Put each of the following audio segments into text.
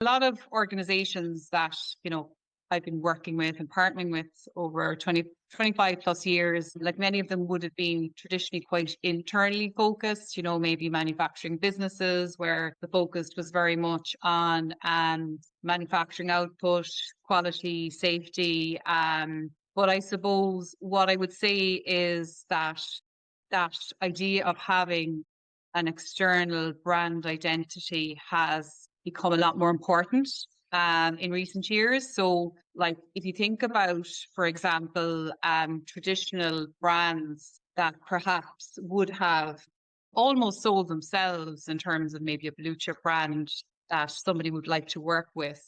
A lot of organizations that, you know, I've been working with and partnering with over 25 plus years, like many of them would have been traditionally quite internally focused, you know, maybe manufacturing businesses where the focus was very much on manufacturing output, quality, safety. But I suppose what I would say is that that idea of having an external brand identity has become a lot more important in recent years. So, like, if you think about, for example, traditional brands that perhaps would have almost sold themselves in terms of maybe a blue chip brand that somebody would like to work with,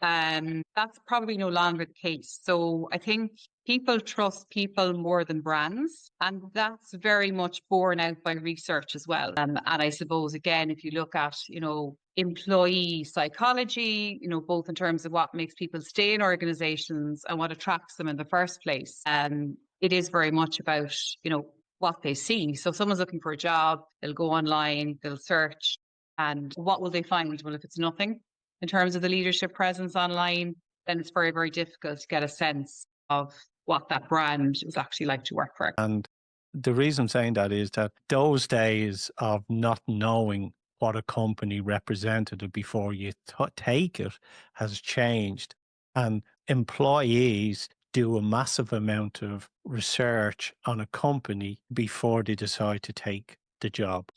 that's probably no longer the case. So I think people trust people more than brands, and that's very much borne out by research as well. And I suppose, again, if you look at, you know, employee psychology, you know, both in terms of what makes people stay in organizations and what attracts them in the first place, it is very much about, you know, what they see. So if someone's looking for a job, they'll go online, they'll search, and what will they find? Well, if it's nothing in terms of the leadership presence online, then it's very, very difficult to get a sense of what that brand is actually like to work for. And the reason I'm saying that is that those days of not knowing what a company represented before you take it has changed. And employees do a massive amount of research on a company before they decide to take the job.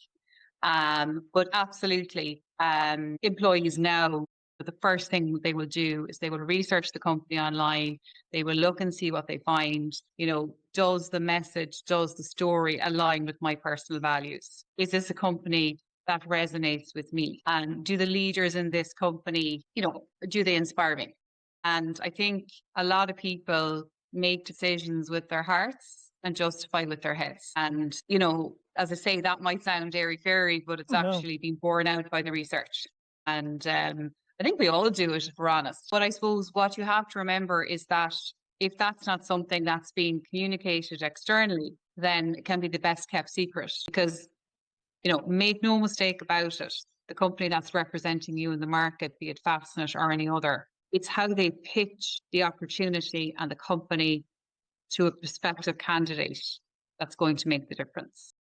But absolutely, employees now, the first thing they will do is they will research the company online. They will look and see what they find. You know, does the message, does the story align with my personal values? Is this a company that resonates with me? And do the leaders in this company, you know, do they inspire me? And I think a lot of people make decisions with their hearts and justify with their heads. And, you know, as I say, that might sound airy fairy, but it's Oh, no. actually been borne out by the research. And I think we all do it if we're honest. But I suppose what you have to remember is that if that's not something that's being communicated externally, then it can be the best kept secret. Because, you know, make no mistake about it, the company that's representing you in the market, be it Fastnet or any other, it's how they pitch the opportunity and the company to a prospective candidate that's going to make the difference.